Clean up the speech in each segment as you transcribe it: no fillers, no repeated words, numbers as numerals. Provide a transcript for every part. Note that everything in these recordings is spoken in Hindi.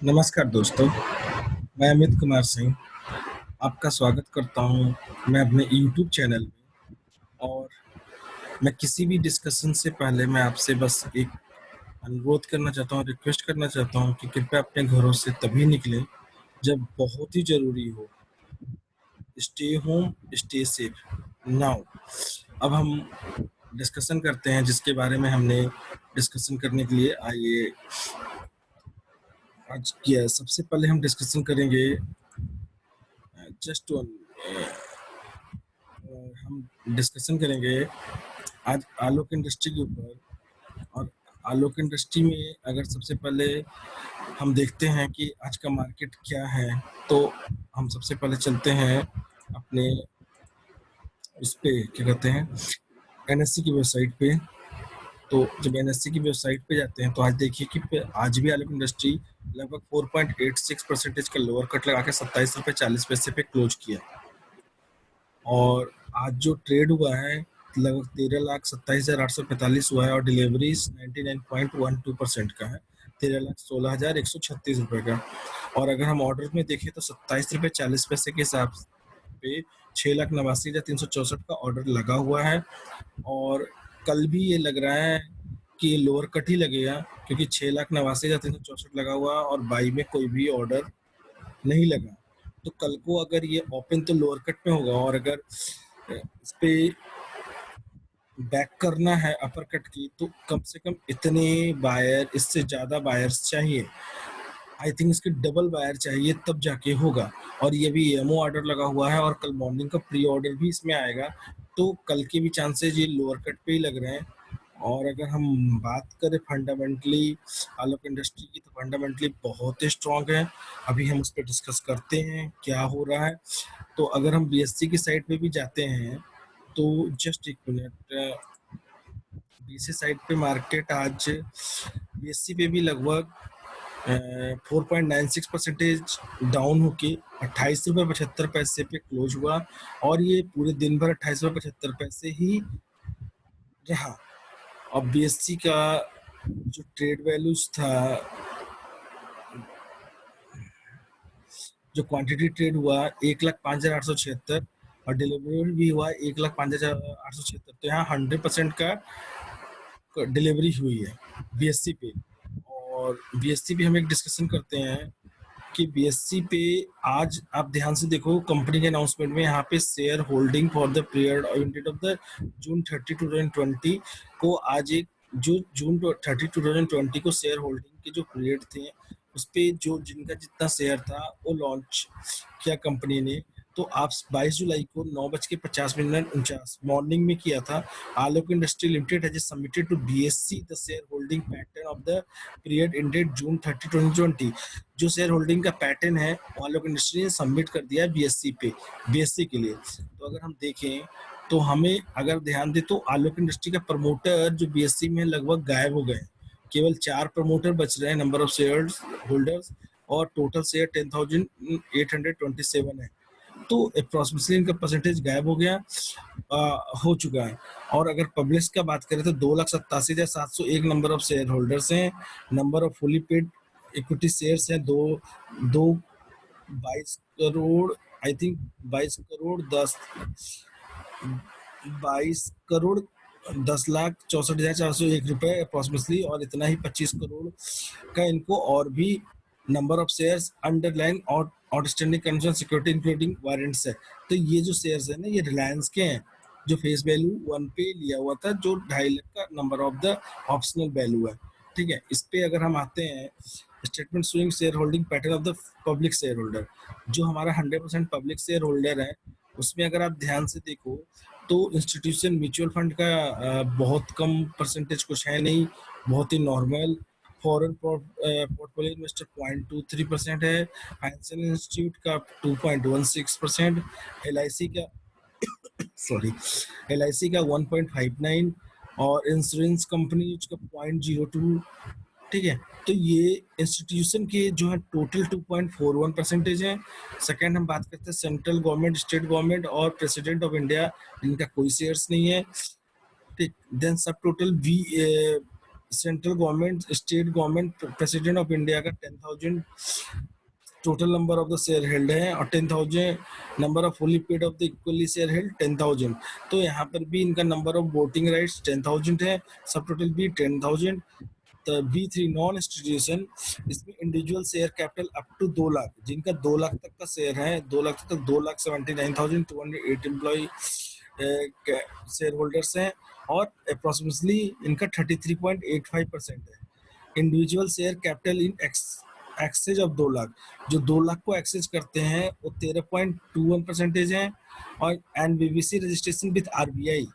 नमस्कार दोस्तों, मैं अमित कुमार सिंह आपका स्वागत करता हूँ मैं अपने यूट्यूब चैनल में। और मैं किसी भी डिस्कशन से पहले मैं आपसे बस एक अनुरोध करना चाहता हूँ, रिक्वेस्ट करना चाहता हूँ कि कृपया अपने घरों से तभी निकलें जब बहुत ही ज़रूरी हो। Stay home, stay safe. Now अब हम डिस्कशन करते हैं जिसके बारे में हमने डिस्कशन करने के लिए आइए आज किया। सबसे पहले हम डिस्कशन करेंगे जस्ट हम डिस्कशन करेंगे आज आलोक इंडस्ट्री के ऊपर। और आलोक इंडस्ट्री में अगर सबसे पहले हम देखते हैं कि आज का मार्केट क्या है, तो हम सबसे पहले चलते हैं अपने उस पे क्या कहते हैं एनएससी की वेबसाइट पे। तो जब एनएससी की वेबसाइट पे जाते हैं तो आज देखिए कि आज भी आलोक इंडस्ट्री लगभग 4.86% का लोअर कट लगा के 27 रुपये 40 पैसे पे क्लोज किया। और आज जो ट्रेड हुआ है लगभग 13,27,845 हुआ है और डिलीवरी 99.12% का है, 13,16,136 रुपये का। और अगर हम ऑर्डर में देखें तो 27 रुपये 40 पैसे के हिसाब पे 6,89,364 का ऑर्डर लगा हुआ है। और कल भी ये लग रहा है कि ये लोअर कट ही लगेगा, क्योंकि 6,89,364 लगा हुआ है और बाई में कोई भी ऑर्डर नहीं लगा। तो कल को अगर ये ओपन तो लोअर कट में होगा, और अगर इस पे बैक करना है अपर कट की तो कम से कम इतने बायर, इससे ज़्यादा बायर्स चाहिए। आई थिंक इसके डबल बायर चाहिए तब जाके होगा। और ये भी एमओ ऑर्डर लगा हुआ है और कल मॉर्निंग का प्री ऑर्डर भी इसमें आएगा, तो कल के भी चांसेस ये लोअर कट पे ही लग रहे हैं। और अगर हम बात करें फंडामेंटली आलोक इंडस्ट्री की, तो फंडामेंटली बहुत ही स्ट्रॉन्ग है। अभी हम उस पर डिस्कस करते हैं क्या हो रहा है। तो अगर हम बीएससी की साइड पे भी जाते हैं तो जस्ट एक मिनट, बीएससी साइड पे मार्केट आज बीएससी पे भी लगभग 4.96% डाउन होके 28 रुपये 75 पैसे पे क्लोज हुआ। और ये पूरे दिन भर 28 रुपये 75 पैसे ही रहा। अब बीएससी का जो ट्रेड वैल्यूज था, जो क्वांटिटी ट्रेड हुआ 1,05,876 और डिलीवरी भी हुआ 1,05,876। तो यहाँ 100% का डिलीवरी हुई है बीएससी पे। और बीएससी पे हम एक डिस्कशन करते हैं कि बीएससी पे आज आप ध्यान से देखो कंपनी के अनाउंसमेंट में यहाँ पे share holding for the period of the June 30 2020 को आज एक जो जून 30 2020 को शेयर होल्डिंग के जो पीरियड थे उस पे जो जिनका जितना शेयर था वो लॉन्च किया कंपनी ने। तो आप 22 जुलाई को 9:50 मॉर्निंग में किया था। Alok industry limited has submitted to BSC the share holding pattern of the period ended June 30 2020। जो शेयर होल्डिंग का पैटर्न है आलोक इंडस्ट्री ने सबमिट कर दिया है बीएससी पे, बीएससी के लिए। तो अगर हम देखें तो हमें अगर ध्यान दे तो आलोक इंडस्ट्री का प्रमोटर जो बीएससी में लगभग गायब हो गए। केवल 4 प्रमोटर बच रहे हैं नंबर ऑफ शेयर होल्डर्स, और टोटल शेयर 10,827 है। तो अप्रोक्सीमेटली इनका परसेंटेज गायब हो गया, हो चुका है। और अगर पब्लिश का बात करें तो 2,87,701 नंबर ऑफ शेयर होल्डर्स हैं। Number of fully paid equity shares हैं दो 22 करोड़, आई थिंक 22 करोड़ 10 लाख 64,401 रुपए अप्रोक्सीमेटली। और इतना ही 25 करोड़ का इनको और भी नंबर ऑफ शेयर्स अंडरलाइन और outstanding condition security including warrants है। तो ये जो शेयर्स है ना ये रिलायंस के हैं, जो फेस वैल्यू 1 पे लिया हुआ था, जो 2.5 लाख का number of the optional value है। ठीक है, इस पे अगर हम आते हैं statement showing share holding pattern of the public share holder, जो हमारा 100% पब्लिक शेयर होल्डर है, उसमें अगर आप ध्यान से देखो तो इंस्टीट्यूशन म्यूचुअल फंड का बहुत कम परसेंटेज कुछ है नहीं, बहुत ही नॉर्मल। फॉरेन पोर्टफोलियो इन्वेस्टर 0.23% है, फाइनेंशियल इंस्टीट्यूट का 2.16%, एलआईसी का एलआईसी का 1.59 और इंश्योरेंस कंपनी का 0.02। ठीक है, तो ये इंस्टीट्यूशन के जो है टोटल 2.41% है। सेकेंड हम बात करते हैं सेंट्रल गवर्नमेंट, स्टेट गवर्नमेंट और प्रेसिडेंट ऑफ इंडिया, इनका कोई शेयर्स नहीं है। ठीक, देन सब total central government, state government, president of India का 10,000 total number of the share held है और 10,000 number of fully paid of the equally share held 10,000। तो यहाँ पर भी इनका नंबर ऑफ वोटिंग राइट्स 10,000 है, सब टोटल भी 10,000। तो B3 नॉन इंस्टीट्यूशन, इसमें individual share capital up to 2 lakh, जिनका 2 लाख तक का शेयर है, 2 लाख तक 2,79,208 एम्प्लॉय शेयर होल्डर्स हैं और अप्रोक्सीमेटली इनका 33.85% है। Individual share capital in excess of 2 lakh, जो 2 लाख को एक्सेस करते हैं वो 13.21% है। और NBBC registration with RBI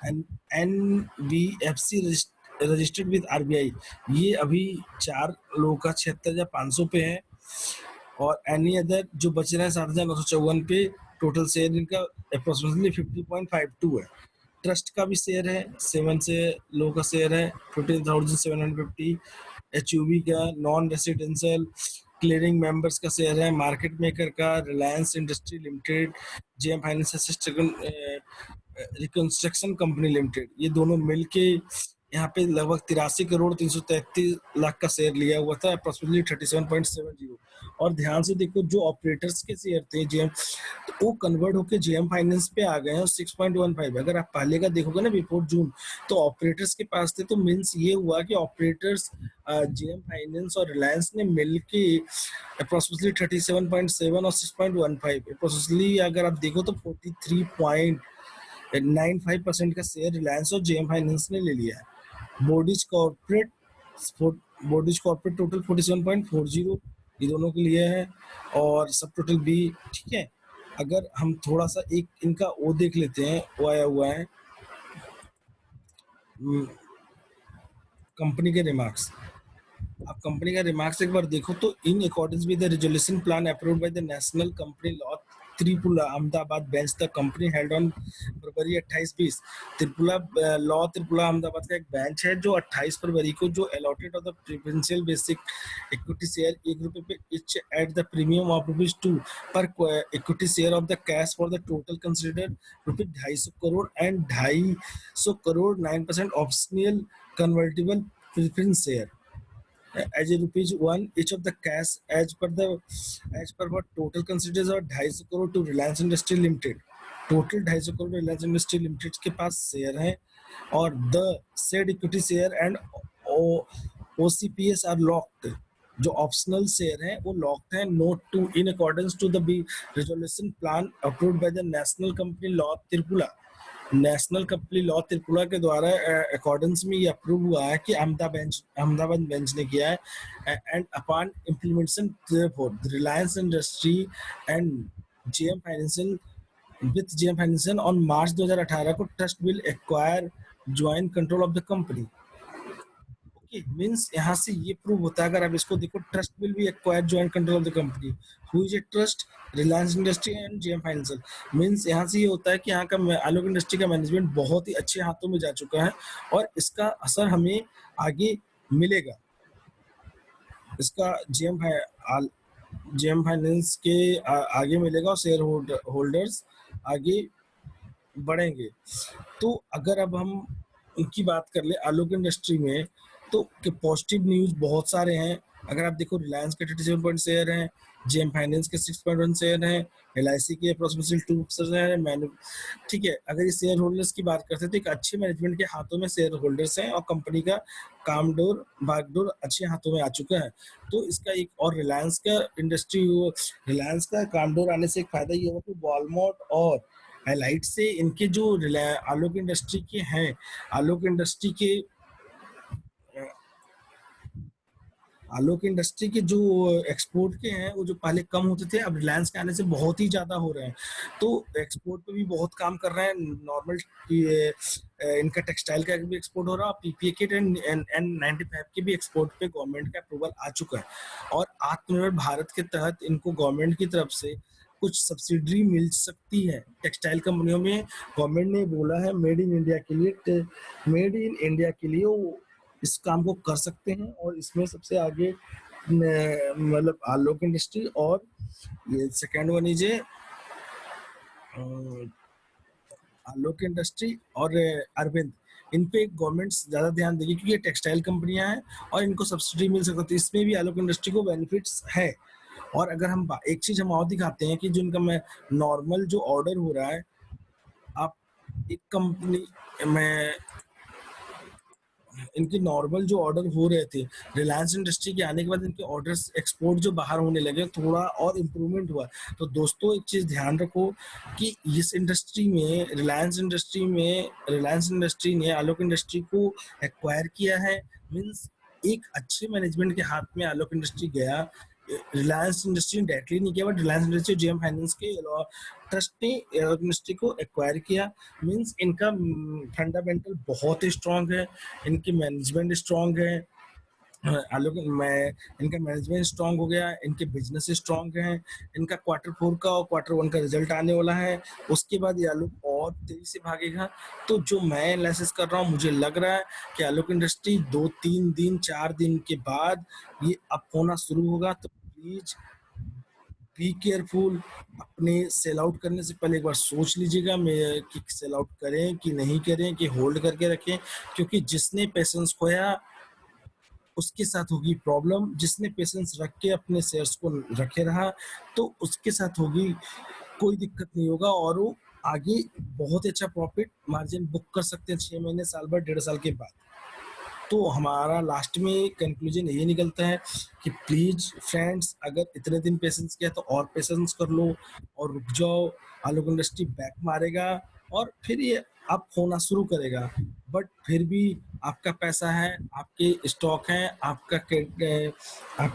and NBFC registered with RBI, ये अभी 4 लोगों का 76,500 पे है। और एनी अदर जो बच रहा है 7,954 पे, टोटल शेयर इनका अप्रोक्सीमेटली 50.52 है। ट्रस्ट का भी शेयर है, 7 से लोगों का शेयर है 15,750। एचयूबी का नॉन रेसिडेंशियल क्लियरिंग मेंबर्स का शेयर है, मार्केट मेकर का Reliance industry limited, JM finance reconstruction company limited, ये दोनों मिलके यहाँ पे लगभग 83,333,00,000 का शेयर लिया हुआ था, अप्रोक्सीमेटली 37.70। और ध्यान से देखो, जो ऑपरेटर्स के शेयर थे जेएम, तो वो कन्वर्ट होकर जेएम फाइनेंस पे आ गए हैं 6.15। अगर आप पहले का देखोगे ना बिफोर जून, तो ऑपरेटर्स के पास थे, तो मीन्स ये हुआ कि ऑपरेटर्स जेएम फाइनेंस और रिलायंस ने मिलके अप्रोक्सीमेटली 37.7 और 6.15 अप्रोक्सीमेटली अगर आप देखो तो 43.95% का शेयर रिलायंस और जेएम फाइनेंस ने ले लिया है। बोर्डिज कॉर्पोरेट टोटल 47.40 ये दोनों के लिए है और सब टोटल भी ठीक है। अगर हम थोड़ा सा एक इनका वो देख लेते हैं, वो आया हुआ है कंपनी के रिमार्क्स। आप कंपनी का रिमार्क्स एक बार देखो तो, in accordance with the resolution plan approved by the national company law tribunal Ahmedabad bench, the company held on February 28-20। Tribunal law tribunal Ahmedabad का एक बेंच है जो 28 फरवरी को जो allotted of the preferential basic equity share ₹1 पे each at the premium of ₹2 per equity share of the cash for the total consider ₹250 crore and 250 crore 9% optional convertible preference share as a ₹1 each of the cash as per what total considers और 250 करोड़ to Reliance Industry Limited, total 250 crore Reliance industry limited के पास शेयर है। और the said equity share and OCPS are locked, जो ऑप्शनल शेयर है वो लॉक्ड है। Note two, in accordance to the resolution plan approved by the national company law tribunal, national company law tribunal के द्वारा अकॉर्डेंस में ये अप्रूव हुआ है कि अहमदाबाद बेंच ने किया है। And upon implementation Reliance industry and JM financial with JM financial on March 2018 को trust will acquire joint control of the company. Okay, means यहाँ से ये प्रूव होता है, अगर आप इसको देखो, trust will be acquire joint control of the company. Who is a trust? Reliance industry and JM financial. Means यहाँ से ये होता है कि यहाँ का आलोक इंडस्ट्री का मैनेजमेंट बहुत ही अच्छे हाथों में जा चुका है और इसका असर हमें आगे मिलेगा। इसका जेएम फाइनेंस के आगे मिलेगा और शेयर होल्डर्स आगे बढ़ेंगे। तो अगर अब हम उनकी बात कर ले आलोक इंडस्ट्री में, तो पॉजिटिव न्यूज बहुत सारे हैं। अगर आप देखो, रिलायंस के 37 शेयर हैं, जेएम फाइनेंस के 6.1 शेयर हैं, LIC के अप्रोक्सीमेटली 2% हैं। ठीक है, अगर ये शेयर होल्डर्स की बात करते हैं तो एक अच्छे मैनेजमेंट के हाथों में शेयर होल्डर्स हैं और कंपनी का कामडोर बागडोर अच्छे हाथों में आ चुका है। तो इसका एक और रिलायंस का कामडोर आने से एक फायदा ये होगा कि वॉलमार्ट और हाईलाइट से इनके जो आलोक इंडस्ट्री के हैं, आलोक इंडस्ट्री के जो एक्सपोर्ट के हैं वो जो पहले कम होते थे, अब रिलायंस के आने से बहुत ही ज्यादा हो रहे हैं। तो एक्सपोर्ट पे भी बहुत काम कर रहे हैं। नॉर्मल इनका टेक्सटाइल का भी एक्सपोर्ट हो रहा है, PPE किट एंड N95 के भी एक्सपोर्ट पे गवर्नमेंट का अप्रूवल आ चुका है। और आत्मनिर्भर भारत के तहत इनको गवर्नमेंट की तरफ से कुछ सब्सिडी मिल सकती है टेक्सटाइल कंपनियों में। गवर्नमेंट ने बोला है मेड इन इंडिया के लिए वो इस काम को कर सकते हैं। और इसमें सबसे आगे मतलब आलोक इंडस्ट्री और ये second one is Alok industry और अरविंद, इन पे गवर्नमेंट ज़्यादा ध्यान देगी क्योंकि ये टेक्सटाइल कंपनियां हैं और इनको सब्सिडी मिल सकती है, तो इसमें भी आलोक इंडस्ट्री को बेनिफिट्स है। और अगर हम एक चीज़ हम और दिखाते हैं कि जो इनका मैं नॉर्मल जो ऑर्डर हो रहा है, आप एक कंपनी में इनके नॉर्मल जो ऑर्डर हो रहे थे, रिलायंस इंडस्ट्री के आने के बाद इनके ऑर्डर्स एक्सपोर्ट जो बाहर होने लगे, थोड़ा और इम्प्रूवमेंट हुआ। तो दोस्तों एक चीज़ ध्यान रखो कि इस इंडस्ट्री में रिलायंस इंडस्ट्री ने आलोक इंडस्ट्री को एक्वायर किया है, मीन्स एक अच्छे मैनेजमेंट के हाथ में आलोक इंडस्ट्री गया। रिलायंस इंडस्ट्री ने डायरेक्टली नहीं किया, but Reliance industry JM finance के ट्रस्ट ने आलोक इंडस्ट्री को एक्वायर किया। मीन्स इनका फंडामेंटल बहुत ही स्ट्रांग है, इनकी मैनेजमेंट स्ट्रांग है। आलोक मैं इनका मैनेजमेंट स्ट्रांग हो गया, इनके बिजनेस स्ट्रांग हैं, इनका Q4 का और Q1 का रिजल्ट आने वाला है, उसके बाद ये आलोक और तेजी से भागेगा। तो जो मैं एनालिसिस कर रहा हूँ, मुझे लग रहा है कि आलोक इंडस्ट्री 2-3 दिन 4 दिन के बाद ये अप होना शुरू होगा। तो प्लीज बी केयरफुल, अपने सेल आउट करने से पहले एक बार सोच लीजिएगा मैं कि सेल आउट करें कि नहीं करें, कि होल्ड करके रखें, क्योंकि जिसने पेशेंस खोया उसके साथ होगी प्रॉब्लम, जिसने पेशेंस रख के अपने शेयर्स को रखे रहा तो उसके साथ होगी, कोई दिक्कत नहीं होगा और वो आगे बहुत अच्छा प्रॉफिट मार्जिन बुक कर सकते हैं 6 महीने, साल भर, 1.5 साल के बाद। तो हमारा लास्ट में कंक्लूजन यही निकलता है कि प्लीज फ्रेंड्स, अगर इतने दिन पेशेंस किया तो और पेशेंस कर लो और रुक जाओ। आलोक इंडस्ट्री बैक मारेगा और फिर ये अप होना शुरू करेगा, बट फिर भी आपका पैसा है, आपके स्टॉक है, आपका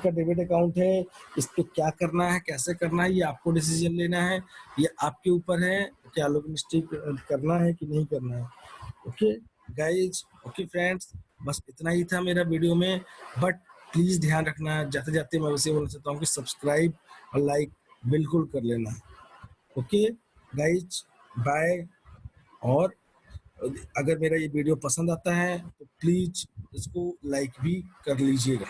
डेबिट अकाउंट है, इस पे क्या करना है, कैसे करना है, ये आपको डिसीजन लेना है। ये आपके ऊपर है कि आलोक इंडस्ट्री करना है कि नहीं करना है। ओके गाइज, ओके फ्रेंड्स, बस इतना ही था मेरा वीडियो में। बट प्लीज़ ध्यान रखना, जाते जाते मैं वैसे बोलना चाहता हूँ कि सब्सक्राइब और लाइक बिल्कुल कर लेना। Okay guys, bye. और अगर मेरा ये वीडियो पसंद आता है तो प्लीज़ इसको लाइक भी कर लीजिएगा।